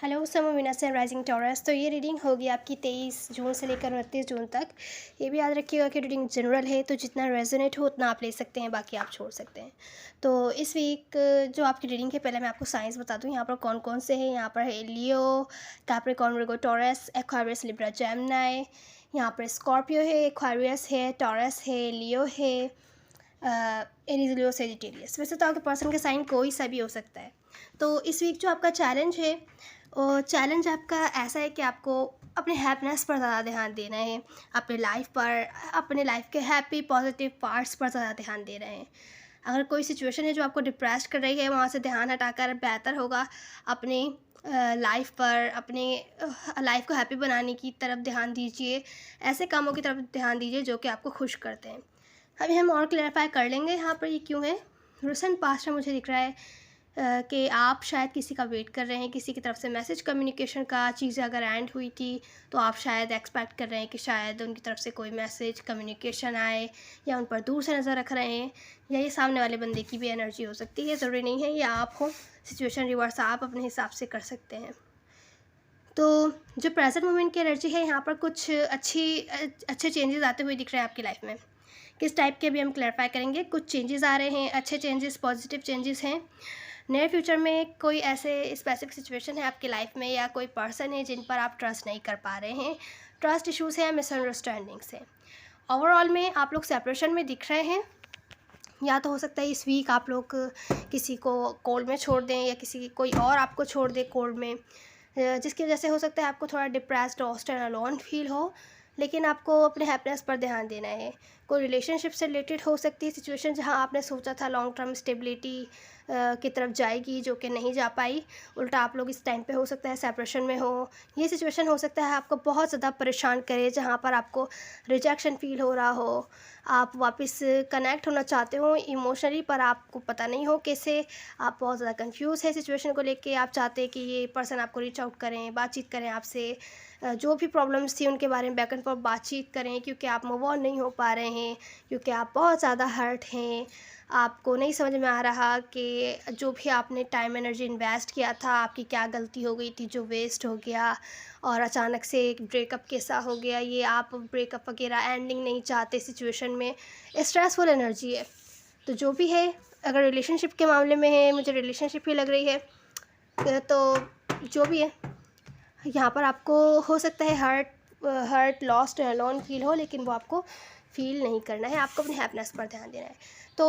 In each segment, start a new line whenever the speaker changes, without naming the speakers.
Hello समोमिना से rising taurus. तो ये रीडिंग होगी आपकी 23 जून से लेकर 29 जून तक। ये भी याद रखिएगा कि रीडिंग जनरल है, तो जितना रेजोनेट हो उतना आप ले सकते हैं, बाकी आप छोड़ सकते हैं। तो इस वीक जो आपकी रीडिंग है, पहले मैं आपको साइंस बता दूँ यहाँ पर कौन कौन से हैं। यहाँ पर है लियो, कैप्रिकॉर्न, वर्गो, टॉरस, एक्वेरियस, लिब्रा, जेमिनी। यहाँ पर स्कॉर्पियो है, एक्वेरियस है, टॉरस है, लियो है, एरीज, लियो, सेजिटेरियस। वैसे तो आपके पर्सन का साइन कोई सा भी हो सकता है। तो इस वीक जो आपका चैलेंज है, और चैलेंज आपका ऐसा है कि आपको अपने हैप्पीनेस पर ज़्यादा ध्यान देना है, अपने लाइफ पर, अपने लाइफ के हैप्पी पॉजिटिव पार्ट्स पर ज़्यादा ध्यान देना है। अगर कोई सिचुएशन है जो आपको डिप्रेस कर रही है, वहाँ से ध्यान हटाकर बेहतर होगा अपनी लाइफ पर, अपने लाइफ को हैप्पी बनाने की तरफ ध्यान दीजिए। ऐसे कामों की तरफ ध्यान दीजिए जो कि आपको खुश करते हैं। अभी हम और क्लैरिफाई कर लेंगे यहाँ पर ये क्यों है। रिसेंट पास्ट में मुझे दिख रहा है कि आप शायद किसी का वेट कर रहे हैं, किसी की तरफ से मैसेज कम्युनिकेशन का चीज़ें अगर एंड हुई थी तो आप शायद एक्सपेक्ट कर रहे हैं कि शायद उनकी तरफ से कोई मैसेज कम्युनिकेशन आए, या उन पर दूर से नज़र रख रहे हैं, या ये सामने वाले बंदे की भी एनर्जी हो सकती है, ज़रूरी नहीं है या आप हो। सिचुएशन रिवर्स आप अपने हिसाब से कर सकते हैं। तो जो प्रेजेंट मोमेंट की एनर्जी है, यहाँ पर कुछ अच्छे चेंजेस आते हुए दिख रहे हैं आपकी लाइफ में। किस टाइप के भी हम क्लैरिफाई करेंगे। कुछ चेंजेस आ रहे हैं, अच्छे चेंजेस, पॉजिटिव चेंजेस हैं। नियर फ्यूचर में कोई ऐसे स्पेसिफिक सिचुएशन है आपकी लाइफ में, या कोई पर्सन है जिन पर आप ट्रस्ट नहीं कर पा रहे हैं, ट्रस्ट इश्यूज़ हैं, मिसअंडरस्टैंडिंग्स हैं। ओवरऑल में आप लोग सेपरेशन में दिख रहे हैं। या तो हो सकता है इस वीक आप लोग किसी को कोल्ड में छोड़ दें, या किसी कोई और आपको छोड़ दे कोल्ड में, जिसकी वजह से हो सकता है आपको थोड़ा depressed, lost and alone feel हो। लेकिन आपको अपने हैप्पीनेस पर ध्यान देना है। कोई रिलेशनशिप से रिलेटेड हो सकती है सिचुएशन, जहां आपने सोचा था लॉन्ग टर्म स्टेबिलिटी की तरफ जाएगी, जो कि नहीं जा पाई। उल्टा आप लोग इस टाइम पे हो सकता है सेपरेशन में हो। ये सिचुएशन हो सकता है आपको बहुत ज़्यादा परेशान करे, जहाँ पर आपको रिजेक्शन फील हो रहा हो, आप वापस कनेक्ट होना चाहते हो इमोशनली, पर आपको पता नहीं हो कैसे। आप बहुत ज़्यादा कंफ्यूज है सिचुएशन को लेके। आप चाहते हैं कि ये पर्सन आपको रीच आउट करें, बातचीत करें आपसे, जो भी प्रॉब्लम्स थी उनके बारे में बैक एंड फोर्थ बातचीत करें, क्योंकि आप मूव ऑन नहीं हो पा रहे हैं, क्योंकि आप बहुत ज़्यादा हर्ट हैं। आपको नहीं समझ में आ रहा कि जो भी आपने टाइम एनर्जी इन्वेस्ट किया था, आपकी क्या गलती हो गई थी जो वेस्ट हो गया, और अचानक से एक ब्रेकअप कैसा हो गया। ये आप ब्रेकअप वगैरह एंडिंग नहीं चाहते सिचुएशन में, स्ट्रेसफुल एनर्जी है। तो जो भी है, अगर रिलेशनशिप के मामले में है, मुझे रिलेशनशिप ही लग रही है, तो जो भी है यहाँ पर आपको हो सकता है हर्ट, लॉस्ट, अलोन फील हो, लेकिन वो आपको फील नहीं करना है। आपको अपने हैप्पीनेस पर ध्यान देना है। तो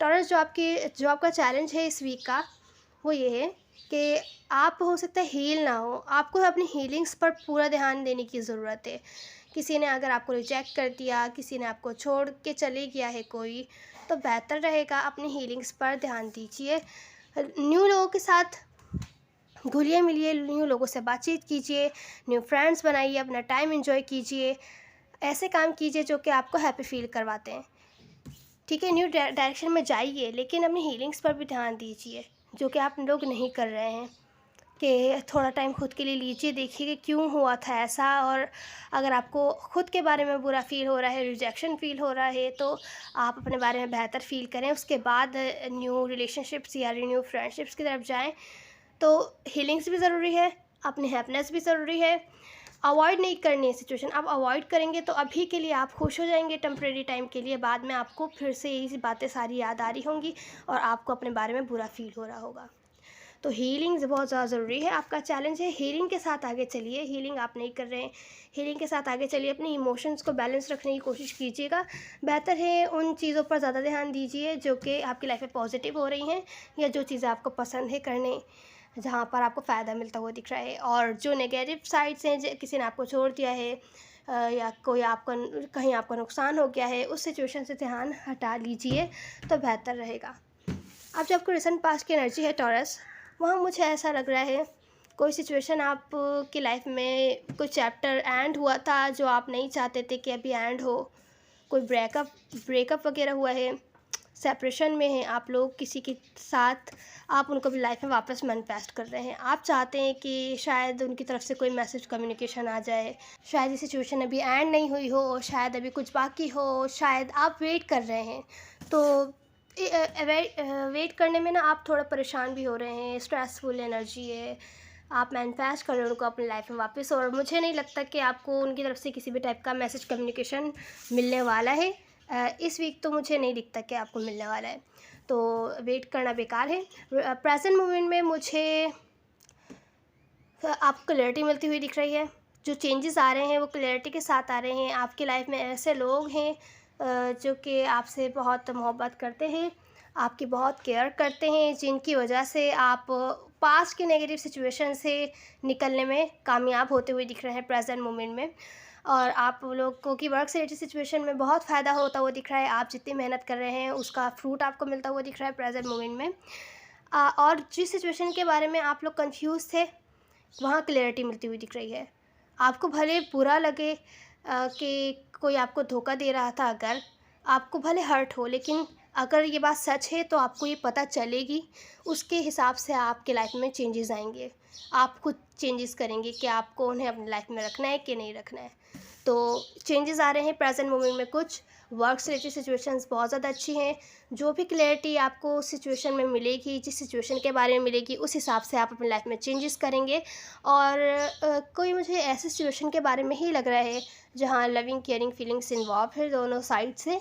टॉरस, जो आपका चैलेंज है इस वीक का, वो ये है कि आप हो सकता है हील ना हो। आपको अपनी हीलिंग्स पर पूरा ध्यान देने की ज़रूरत है। किसी ने अगर आपको रिजेक्ट कर दिया, किसी ने आपको छोड़ के चले गया है कोई, तो बेहतर रहेगा अपनी हीलिंग्स पर ध्यान दीजिए। न्यू लोगों के साथ घुलिए मिलिए, न्यू लोगों से बातचीत कीजिए, न्यू फ्रेंड्स बनाइए, अपना टाइम एंजॉय कीजिए। ऐसे काम कीजिए जो कि आपको हैप्पी फील करवाते हैं। ठीक है, न्यू डायरेक्शन में जाइए, लेकिन अपनी हीलिंग्स पर भी ध्यान दीजिए, जो कि आप लोग नहीं कर रहे हैं। कि थोड़ा टाइम खुद के लिए लीजिए, देखिए कि क्यों हुआ था ऐसा। और अगर आपको खुद के बारे में बुरा फील हो रहा है, रिजेक्शन फील हो रहा है, तो आप अपने बारे में बेहतर फील करें। उसके बाद न्यू रिलेशनशिप्स या न्यू फ्रेंडशिप्स की तरफ जाएं। तो हीलिंग्स भी ज़रूरी है, अपनी हैप्पीनेस भी ज़रूरी है। अवॉइड नहीं करनी है सिचुएशन। आप अवॉइड करेंगे तो अभी के लिए आप खुश हो जाएंगे, टेम्प्रेरी टाइम के लिए। बाद में आपको फिर से यही बातें सारी याद आ रही होंगी, और आपको अपने बारे में बुरा फील हो रहा होगा। तो हीलिंग बहुत ज़्यादा ज़रूरी है। आपका चैलेंज है, हीलिंग के साथ आगे चलिए। हीलिंग आप नहीं कर रहे हैं, हीलिंग के साथ आगे चलिए। अपने इमोशंस को बैलेंस रखने की कोशिश कीजिएगा। बेहतर है उन चीज़ों पर ज़्यादा ध्यान दीजिए जो कि आपकी लाइफ में पॉजिटिव हो रही हैं, या जो चीज़ें आपको पसंद है करने, जहाँ पर आपको फ़ायदा मिलता हुआ दिख रहा है। और जो नेगेटिव साइड्स हैं, किसी ने आपको छोड़ दिया है, या कोई आपका कहीं आपका नुकसान हो गया है, उस सिचुएशन से ध्यान हटा लीजिए तो बेहतर रहेगा। अब जो आपको रिसेंट पास्ट की एनर्जी है टॉरस, वहाँ मुझे ऐसा लग रहा है कोई सिचुएशन आप की लाइफ में, कोई चैप्टर एंड हुआ था जो आप नहीं चाहते थे कि अभी एंड हो। कोई ब्रेकअप वगैरह हुआ है, सेपरेशन में हैं आप लोग किसी के साथ, आप उनको भी लाइफ में वापस मैनिफेस्ट कर रहे हैं। आप चाहते हैं कि शायद उनकी तरफ से कोई मैसेज कम्युनिकेशन आ जाए, शायद ये सिचुएशन अभी एंड नहीं हुई हो, शायद अभी कुछ बाकी हो, शायद आप वेट कर रहे हैं। तो वेट करने में ना आप थोड़ा परेशान भी हो रहे हैं, स्ट्रेसफुल एनर्जी है। आप मैनिफेस्ट कर रहे हो उनको अपनी लाइफ में वापस, और मुझे नहीं लगता कि आपको उनकी तरफ से किसी भी टाइप का मैसेज कम्युनिकेशन मिलने वाला है। इस वीक तो मुझे नहीं दिखता कि आपको मिलने वाला है, तो वेट करना बेकार है। प्रेजेंट मोमेंट में मुझे आपको क्लैरिटी मिलती हुई दिख रही है। जो चेंजेस आ रहे हैं वो क्लैरिटी के साथ आ रहे हैं। आपकी लाइफ में ऐसे लोग हैं जो कि आपसे बहुत मोहब्बत करते हैं, आपकी बहुत केयर करते हैं, जिनकी वजह से आप पास्ट के नेगेटिव सिचुएशन से निकलने में कामयाब होते हुए दिख रहे हैं प्रेजेंट मोमेंट में। और आप लोगों की वर्क से रिलेटेड सिचुएशन में बहुत फ़ायदा होता हुआ दिख रहा है। आप जितनी मेहनत कर रहे हैं उसका फ्रूट आपको मिलता हुआ दिख रहा है प्रेजेंट मोमेंट में। और जिस सिचुएशन के बारे में आप लोग कंफ्यूज थे, वहाँ क्लैरिटी मिलती हुई दिख रही है। आपको भले बुरा लगे कि कोई आपको धोखा दे रहा था, अगर आपको भले हर्ट हो, लेकिन अगर ये बात सच है तो आपको ये पता चलेगी, उसके हिसाब से आपके लाइफ में चेंजेस आएंगे। आप खुद चेंजेस करेंगे कि आपको उन्हें अपनी लाइफ में रखना है कि नहीं रखना है। तो चेंजेस आ रहे हैं प्रेजेंट मोमेंट में। कुछ वर्क से रिलेटेड सिचुएशंस बहुत ज़्यादा अच्छी हैं। जो भी क्लैरिटी आपको सिचुएशन में मिलेगी, जिस सिचुएशन के बारे में मिलेगी, उस हिसाब से आप अपनी लाइफ में चेंजेस करेंगे। और कोई मुझे ऐसे सिचुएशन के बारे में ही लग रहा है जहाँ लविंग केयरिंग फीलिंग्स इन्वॉल्व है दोनों साइड से।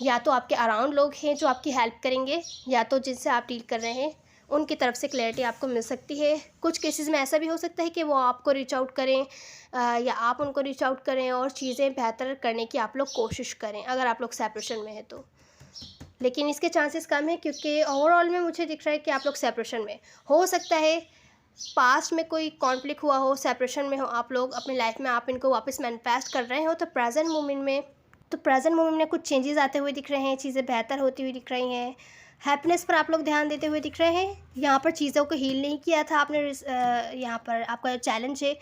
या तो आपके अराउंड लोग हैं जो आपकी हेल्प करेंगे, या तो जिनसे आप डील कर रहे हैं उनकी तरफ से क्लैरिटी आपको मिल सकती है। कुछ केसेस में ऐसा भी हो सकता है कि वो आपको रीच आउट करें, या आप उनको रीच आउट करें और चीज़ें बेहतर करने की आप लोग कोशिश करें, अगर आप लोग सेपरेशन में हैं तो। लेकिन इसके चांसेस कम है, क्योंकि ओवरऑल में मुझे दिख रहा है कि आप लोग सेपरेशन में हो सकता है। पास्ट में कोई कॉन्फ्लिक्ट हुआ हो, सेपरेशन में हो आप लोग अपनी लाइफ में, आप इनको वापस मैनिफेस्ट कर रहे हो, तो प्रेजेंट मोमेंट में कुछ चेंजेस आते हुए दिख रहे हैं, चीज़ें बेहतर होती हुई दिख रही हैं। हैप्पीनेस पर आप लोग ध्यान देते हुए दिख रहे हैं। यहाँ पर चीज़ों को हील नहीं किया था आपने। यहाँ पर आपका चैलेंज है,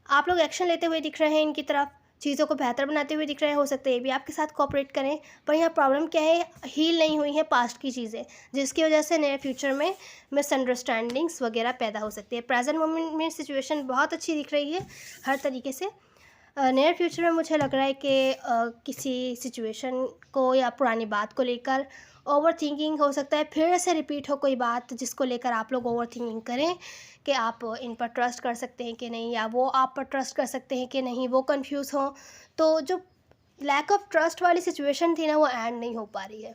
आप लोग एक्शन लेते हुए दिख रहे हैं इनकी तरफ, चीज़ों को बेहतर बनाते हुए दिख रहे हैं। हो सकता है ये भी आपके साथ कोऑपरेट करें, पर यहाँ प्रॉब्लम क्या है, हील नहीं हुई है पास्ट की चीज़ें, जिसकी वजह से नए फ्यूचर में मिसअंडरस्टैंडिंग्स वगैरह पैदा हो सकती है। प्रेजेंट मोमेंट में सिचुएशन बहुत अच्छी दिख रही है हर तरीके से। नियर फ्यूचर में मुझे लग रहा है कि किसी सिचुएशन को या पुरानी बात को लेकर ओवर थिंकिंग हो सकता है, फिर से रिपीट हो कोई बात जिसको लेकर आप लोग ओवर थिंकिंग करें कि आप इन पर ट्रस्ट कर सकते हैं कि नहीं, या वो आप पर ट्रस्ट कर सकते हैं कि नहीं, वो कंफ्यूज हो। तो जो लैक ऑफ ट्रस्ट वाली सिचुएशन थी ना, वो एंड नहीं हो पा रही है,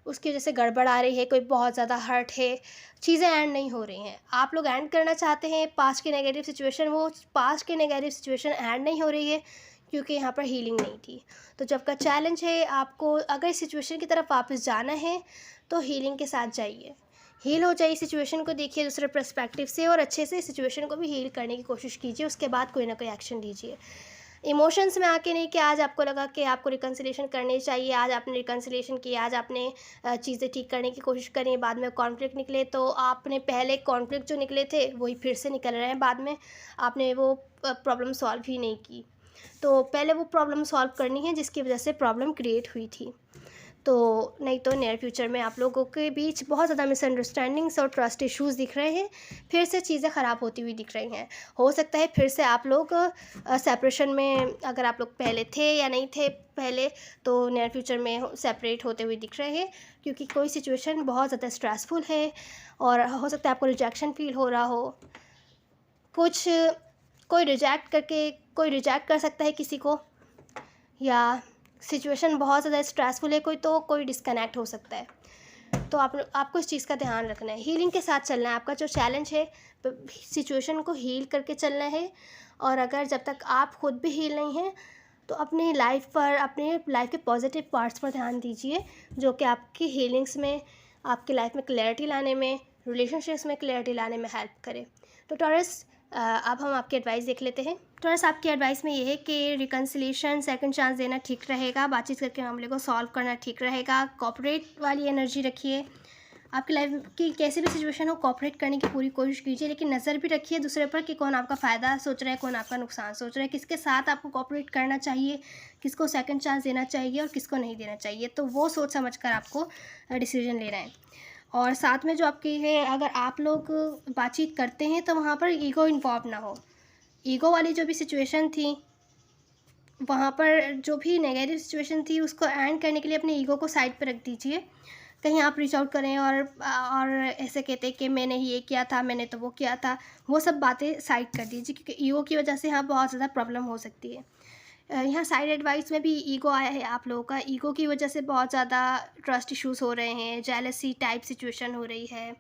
उसकी वजह से गड़बड़ आ रही है, कोई बहुत ज़्यादा हर्ट है, चीज़ें एंड नहीं हो रही हैं। आप लोग एंड करना चाहते हैं पास्ट की नेगेटिव सिचुएशन, वो पास्ट की नेगेटिव सिचुएशन एंड नहीं हो रही है, क्योंकि यहाँ पर हीलिंग नहीं थी। तो जब का चैलेंज है, आपको अगर इस सिचुएशन की तरफ वापस जाना है तो हीलिंग के साथ जाइए, हील हो जाइए, सिचुएशन को देखिए दूसरे पर्सपेक्टिव से, और अच्छे से सिचुएशन को भी हील करने की कोशिश कीजिए। उसके बाद कोई ना कोई एक्शन लीजिए। इमोशंस में आके नहीं कि आज आपको लगा कि आपको रिकन्सिलिएशन करनी चाहिए, आज आपने रिकन्सिलिएशन किया, आज आपने चीज़ें ठीक करने की कोशिश करी, बाद में कॉन्फ्लिक्ट निकले, तो आपने पहले कॉन्फ्लिक्ट जो निकले थे वही फिर से निकल रहे हैं बाद में, आपने वो प्रॉब्लम सॉल्व ही नहीं की। तो पहले वो प्रॉब्लम सॉल्व करनी है जिसकी वजह से प्रॉब्लम क्रिएट हुई थी। तो नहीं तो नियर फ्यूचर में आप लोगों के बीच बहुत ज़्यादा मिसअंडरस्टैंडिंग्स और ट्रस्ट इश्यूज़ दिख रहे हैं, फिर से चीज़ें ख़राब होती हुई दिख रही हैं। हो सकता है फिर से आप लोग सेपरेशन में, अगर आप लोग पहले थे या नहीं थे पहले, तो नियर फ्यूचर में सेपरेट होते हुए दिख रहे हैं, क्योंकि कोई सिचुएशन बहुत ज़्यादा स्ट्रेसफुल है, और हो सकता है आपको रिजेक्शन फील हो रहा हो। कुछ कोई रिजेक्ट कर सकता है किसी को, या सिचुएशन बहुत ज़्यादा स्ट्रेसफुल है कोई, तो कोई डिस्कनेक्ट हो सकता है। तो आपको इस चीज़ का ध्यान रखना है, हीलिंग के साथ चलना है। आपका जो चैलेंज है, सिचुएशन को हील करके चलना है। और अगर जब तक आप खुद भी हील नहीं हैं, तो अपनी लाइफ पर, अपने लाइफ के पॉजिटिव पार्ट्स पर ध्यान दीजिए, जो कि आपकी हीलिंग्स में, आपकी लाइफ में क्लैरिटी लाने में, रिलेशनशिप्स में क्लैरिटी लाने में हेल्प करे। तो टॉरस, अब हम आपकी एडवाइस देख लेते हैं। टॉरस, आपकी एडवाइस में ये है कि रिकन्सिलिएशन, सेकंड चांस देना ठीक रहेगा, बातचीत करके मामले को सॉल्व करना ठीक रहेगा, कॉपरेट वाली एनर्जी रखिए। आपकी लाइफ की कैसी भी सिचुएशन हो, कॉपरेट करने की पूरी कोशिश कीजिए, लेकिन नज़र भी रखिए दूसरे पर कि कौन आपका फ़ायदा सोच रहा है, कौन आपका नुकसान सोच रहा है, किसके साथ आपको कॉपरेट करना चाहिए, किसको सेकंड चांस देना चाहिए और किसको नहीं देना चाहिए। तो वो सोच समझ कर आपको डिसीजन लेना है। और साथ में जो आपकी है, अगर आप लोग बातचीत करते हैं तो वहाँ पर ईगो इन्वॉल्व ना हो। ईगो वाली जो भी सिचुएशन थी, वहाँ पर जो भी नेगेटिव सिचुएशन थी, उसको एंड करने के लिए अपने ईगो को साइड पर रख दीजिए, कहीं आप रीच आउट करें और ऐसे कहते हैं कि मैंने ये किया था, मैंने तो वो किया था, वो सब बातें साइड कर दीजिए, क्योंकि ईगो की वजह से यहाँ बहुत ज़्यादा प्रॉब्लम हो सकती है। यहाँ साइड एडवाइस में भी ईगो आया है आप लोगों का। ईगो की वजह से बहुत ज़्यादा ट्रस्ट इश्यूज़ हो रहे हैं, जेलसी टाइप सिचुएशन हो रही है।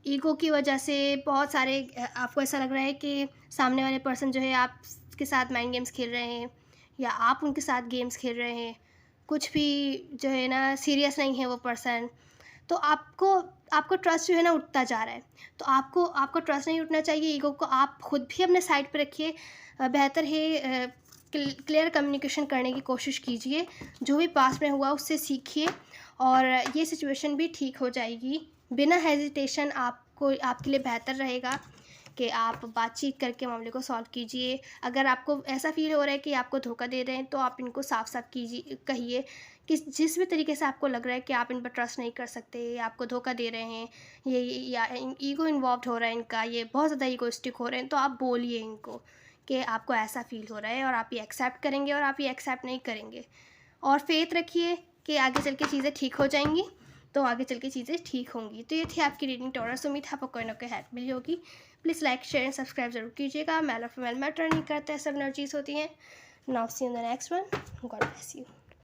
ईगो की वजह से बहुत सारे आपको ऐसा लग रहा है कि सामने वाले पर्सन जो है आपके साथ माइंड गेम्स खेल रहे हैं, या आप उनके साथ गेम्स खेल रहे हैं। कुछ भी जो है ना सीरियस नहीं है वो पर्सन। तो आपको आपको ट्रस्ट जो है ना उठता जा रहा है। तो आपको आपको ट्रस्ट नहीं उठना चाहिए, ईगो को आप खुद भी अपने साइड पे रखिए। बेहतर है क्लियर कम्युनिकेशन करने की कोशिश कीजिए। जो भी पास्ट में हुआ उससे सीखिए और ये सिचुएशन भी ठीक हो जाएगी। बिना हेजिटेशन आपको आपके लिए बेहतर रहेगा कि आप बातचीत करके मामले को सॉल्व कीजिए। अगर आपको ऐसा फ़ील हो रहा है कि आपको धोखा दे रहे हैं, तो आप इनको साफ-साफ कीजिए, कहिए कि जिस भी तरीके से आपको लग रहा है कि आप इन पर ट्रस्ट नहीं कर सकते, या आपको धोखा दे रहे हैं, ये या ईगो इन्वॉल्व हो रहा है इनका, ये बहुत ज़्यादा ईगोइस्टिक हो रहे हैं, तो आप बोलिए इनको कि आपको ऐसा फ़ील हो रहा है और आप ये एक्सेप्ट करेंगे और आप ये एक्सेप्ट नहीं करेंगे। और फ़ेथ रखिए कि आगे चल के चीज़ें ठीक हो जाएँगी, तो आगे चल के चीज़ें ठीक होंगी। तो ये थी आपकी रीडिंग टॉरस। उम्मीद है आपको कोई ना कोई हेल्प मिली होगी। Please like, share and subscribe ज़रूर कीजिएगा। मेल और फीमेल मैटर नहीं करता है, सब एनर्जीज़ होती हैं। Now see you in the next one. God bless you.